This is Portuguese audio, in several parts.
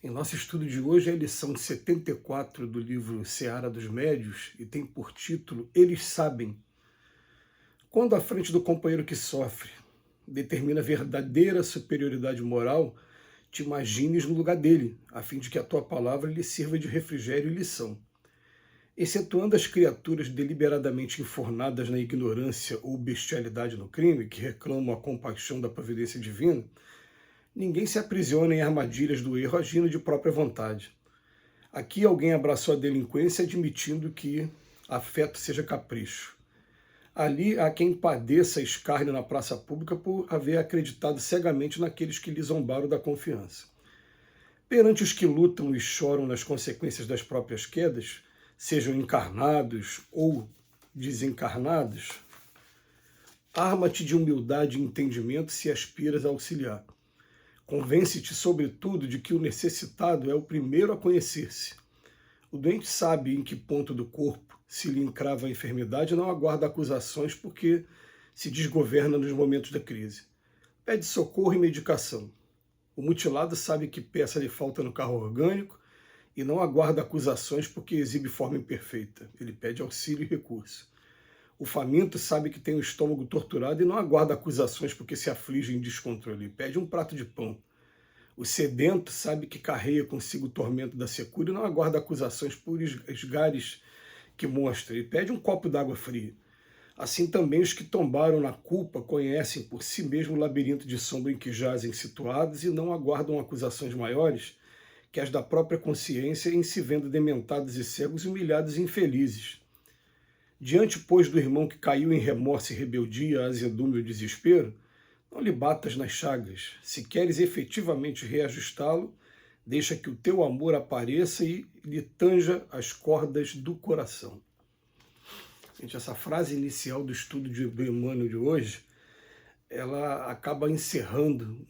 Em nosso estudo de hoje é a lição 74 do livro Seara dos Médios e tem por título Eles Sabem. Quando à frente do companheiro que sofre determina verdadeira superioridade moral, te imagines no lugar dele, a fim de que a tua palavra lhe sirva de refrigério e lição. Excetuando as criaturas deliberadamente enfornadas na ignorância ou bestialidade no crime, que reclamam a compaixão da providência divina, ninguém se aprisiona em armadilhas do erro agindo de própria vontade. Aqui alguém abraçou a delinquência admitindo que afeto seja capricho. Ali há quem padeça escárnio na praça pública por haver acreditado cegamente naqueles que lhe zombaram da confiança. Perante os que lutam e choram nas consequências das próprias quedas, sejam encarnados ou desencarnados, arma-te de humildade e entendimento se aspiras a auxiliar. Convence-te, sobretudo, de que o necessitado é o primeiro a conhecer-se. O doente sabe em que ponto do corpo se lhe encrava a enfermidade e não aguarda acusações porque se desgoverna nos momentos da crise. Pede socorro e medicação. O mutilado sabe que peça lhe falta no carro orgânico e não aguarda acusações porque exibe forma imperfeita. Ele pede auxílio e recurso. O faminto sabe que tem o estômago torturado e não aguarda acusações porque se aflige em descontrole. Ele pede um prato de pão. O sedento sabe que carrega consigo o tormento da secura e não aguarda acusações por esgares que mostra. Ele pede um copo d'água fria. Assim também os que tombaram na culpa conhecem por si mesmo o labirinto de sombra em que jazem situados e não aguardam acusações maiores que as da própria consciência em se vendo dementados e cegos, humilhados e infelizes. Diante, pois, do irmão que caiu em remorso e rebeldia, azedume e desespero, não lhe batas nas chagas. Se queres efetivamente reajustá-lo, deixa que o teu amor apareça e lhe tanja as cordas do coração. Gente, essa frase inicial do estudo do Emmanuel de hoje, ela acaba encerrando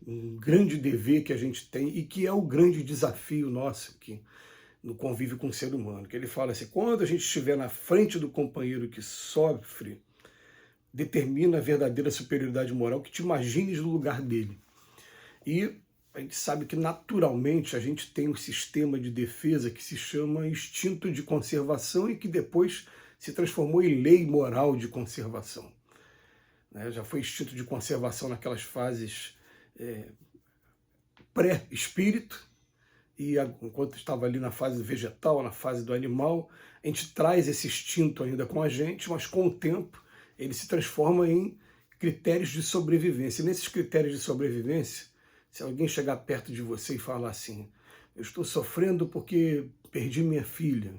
um grande dever que a gente tem e que é o grande desafio nosso aqui no convívio com o ser humano. Que ele fala assim, quando a gente estiver na frente do companheiro que sofre, determina a verdadeira superioridade moral, que te imagines no lugar dele. E a gente sabe que naturalmente a gente tem um sistema de defesa que se chama instinto de conservação e que depois se transformou em lei moral de conservação. Já foi instinto de conservação naquelas fases pré-espírito, e enquanto estava ali na fase vegetal, na fase do animal, a gente traz esse instinto ainda com a gente, mas com o tempo ele se transforma em critérios de sobrevivência. E nesses critérios de sobrevivência, se alguém chegar perto de você e falar assim, eu estou sofrendo porque perdi minha filha,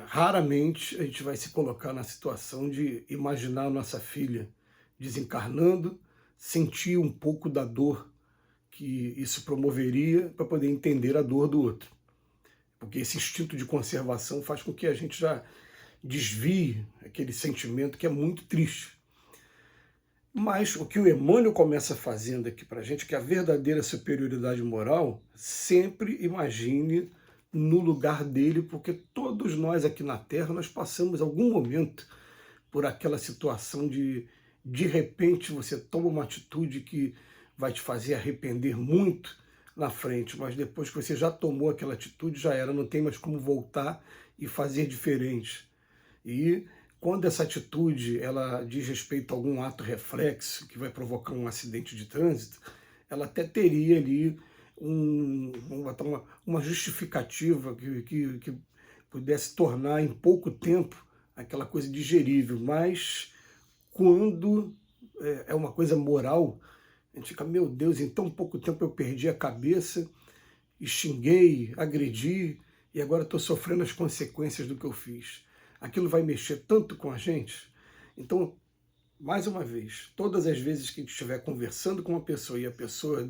raramente a gente vai se colocar na situação de imaginar a nossa filha desencarnando, sentir um pouco da dor que isso promoveria para poder entender a dor do outro. Porque esse instinto de conservação faz com que a gente já desvie aquele sentimento que é muito triste. Mas o que o Emmanuel começa fazendo aqui para a gente, que a verdadeira superioridade moral, sempre imagine no lugar dele, porque todos nós aqui na Terra, nós passamos algum momento por aquela situação de repente, você toma uma atitude que vai te fazer arrepender muito na frente, mas depois que você já tomou aquela atitude, já era, não tem mais como voltar e fazer diferente. E quando essa atitude ela diz respeito a algum ato reflexo que vai provocar um acidente de trânsito, ela até teria ali uma justificativa que pudesse tornar em pouco tempo aquela coisa digerível, mas quando é uma coisa moral, a gente fica, meu Deus, em tão pouco tempo eu perdi a cabeça, e xinguei, agredi, e agora estou sofrendo as consequências do que eu fiz. Aquilo vai mexer tanto com a gente. Então, mais uma vez, todas as vezes que a gente estiver conversando com uma pessoa e a pessoa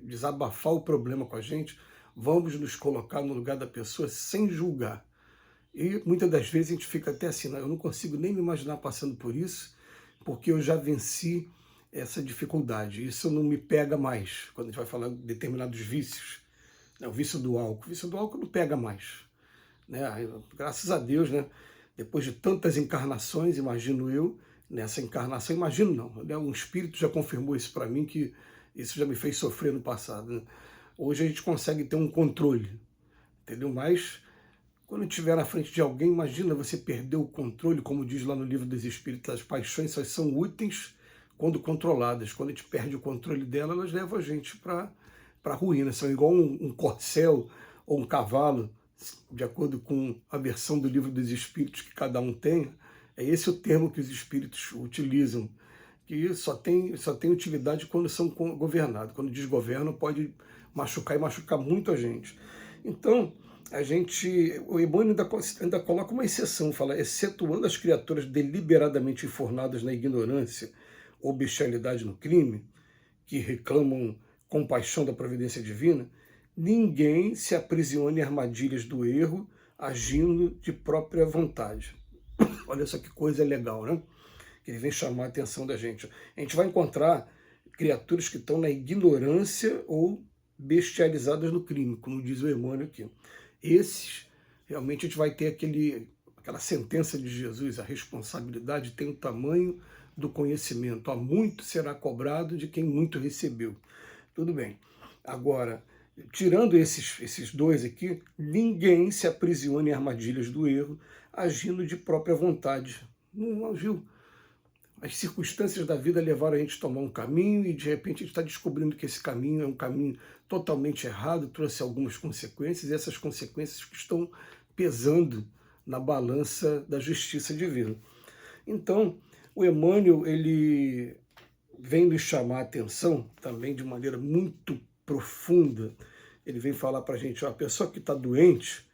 desabafar o problema com a gente, vamos nos colocar no lugar da pessoa sem julgar. E muitas das vezes a gente fica até assim, eu não consigo nem me imaginar passando por isso, porque eu já venci essa dificuldade. Isso não me pega mais, quando a gente vai falar de determinados vícios. O vício do álcool. O vício do álcool não pega mais. Graças a Deus, depois de tantas encarnações, imagino eu, nessa encarnação, imagino não, um espírito já confirmou isso para mim, que isso já me fez sofrer no passado. Hoje a gente consegue ter um controle, entendeu? Mas quando estiver na frente de alguém, imagina você perder o controle, como diz lá no Livro dos Espíritos, as paixões só são úteis quando controladas. Quando a gente perde o controle dela, elas levam a gente para a ruína. São igual um corcel ou um cavalo, de acordo com a versão do Livro dos Espíritos que cada um tem. É esse o termo que os espíritos utilizam, que só tem utilidade quando são governados. Quando desgovernam, pode machucar e machucar muito a gente. Então, o Emmanuel ainda coloca uma exceção, fala, excetuando as criaturas deliberadamente enfornadas na ignorância ou bestialidade no crime, que reclamam compaixão da providência divina, ninguém se aprisiona em armadilhas do erro, agindo de própria vontade. Olha só que coisa legal, né? Que ele vem chamar a atenção da gente. A gente vai encontrar criaturas que estão na ignorância ou bestializadas no crime, como diz o Emmanuel aqui. Esses, realmente, a gente vai ter aquela sentença de Jesus, a responsabilidade tem o tamanho do conhecimento. Há muito será cobrado de quem muito recebeu. Tudo bem. Agora, tirando esses dois aqui, ninguém se aprisiona em armadilhas do erro, agindo de própria vontade. Não agiu. As circunstâncias da vida levaram a gente a tomar um caminho e, de repente, a gente está descobrindo que esse caminho é um caminho totalmente errado, trouxe algumas consequências, e essas consequências que estão pesando na balança da justiça divina. Então, o Emmanuel, ele vem nos chamar a atenção também de maneira muito profunda. Ele vem falar para a gente, a pessoa que está doente,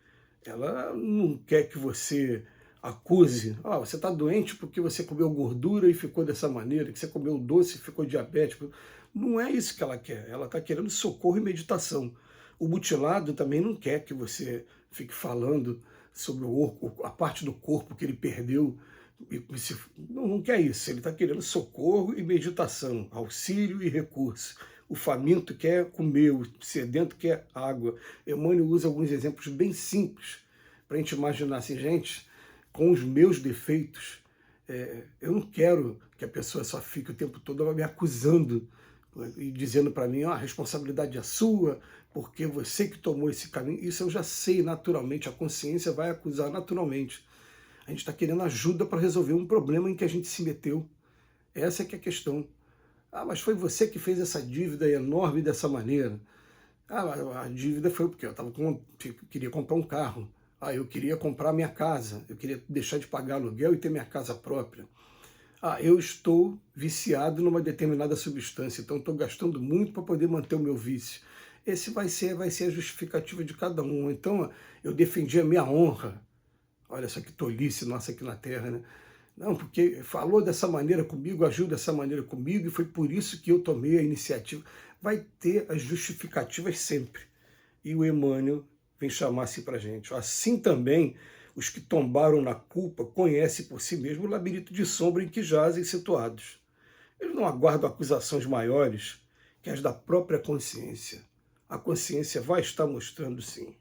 ela não quer que você acuse, você está doente porque você comeu gordura e ficou dessa maneira, que você comeu doce e ficou diabético. Não é isso que ela quer, ela está querendo socorro e meditação. O mutilado também não quer que você fique falando sobre a parte do corpo que ele perdeu. Não quer isso, ele está querendo socorro e meditação, auxílio e recurso. O faminto quer comer, o sedento quer água. Emmanuel usa alguns exemplos bem simples para a gente imaginar assim, gente, com os meus defeitos, eu não quero que a pessoa só fique o tempo todo me acusando e dizendo para mim, a responsabilidade é sua, porque você que tomou esse caminho. Isso eu já sei naturalmente, a consciência vai acusar naturalmente. A gente está querendo ajuda para resolver um problema em que a gente se meteu. Essa é que é a questão. Mas foi você que fez essa dívida enorme dessa maneira. A dívida foi porque eu queria comprar um carro. Eu queria comprar minha casa. Eu queria deixar de pagar aluguel e ter minha casa própria. Eu estou viciado numa determinada substância, então estou gastando muito para poder manter o meu vício. Esse vai ser a justificativa de cada um. Então, eu defendi a minha honra. Olha só que tolice nossa aqui na Terra, né? Não, porque falou dessa maneira comigo, agiu dessa maneira comigo, e foi por isso que eu tomei a iniciativa. Vai ter as justificativas sempre. E o Emmanuel vem chamar assim para a gente. Assim também, os que tombaram na culpa conhecem por si mesmo o labirinto de sombra em que jazem situados. Eles não aguardam acusações maiores que as da própria consciência. A consciência vai estar mostrando, sim,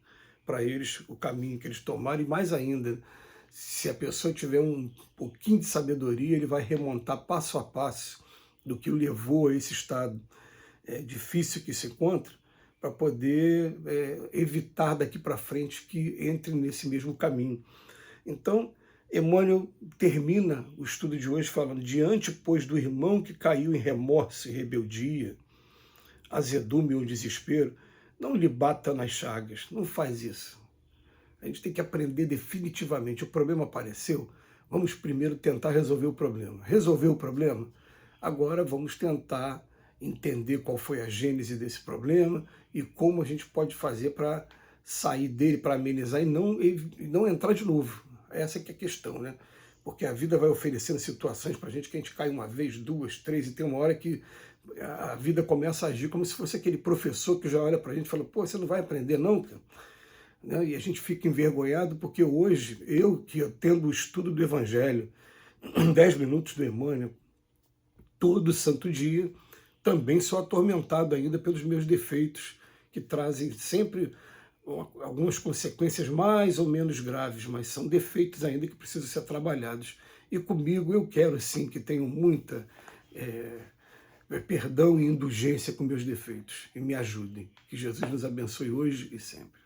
para eles o caminho que eles tomaram, e mais ainda, se a pessoa tiver um pouquinho de sabedoria, ele vai remontar passo a passo do que o levou a esse estado difícil que se encontra, para poder evitar daqui para frente que entre nesse mesmo caminho. Então, Emmanuel termina o estudo de hoje falando: diante, pois, do irmão que caiu em remorso e rebeldia, azedume ou desespero, não lhe bata nas chagas, não faz isso. A gente tem que aprender definitivamente. O problema apareceu, vamos primeiro tentar resolver o problema. Resolver o problema? Agora vamos tentar entender qual foi a gênese desse problema e como a gente pode fazer para sair dele, para amenizar e não entrar de novo. Essa que é a questão, né? Porque a vida vai oferecendo situações para a gente que a gente cai uma vez, duas, três, e tem uma hora que a vida começa a agir como se fosse aquele professor que já olha para a gente e fala: pô, você não vai aprender não, cara? Né? E a gente fica envergonhado porque hoje, eu tendo o estudo do Evangelho, 10 minutos do Emmanuel, todo santo dia, também sou atormentado ainda pelos meus defeitos, que trazem sempre algumas consequências mais ou menos graves, mas são defeitos ainda que precisam ser trabalhados. E comigo eu quero sim que tenham muita perdão e indulgência com meus defeitos e me ajudem. Que Jesus nos abençoe hoje e sempre.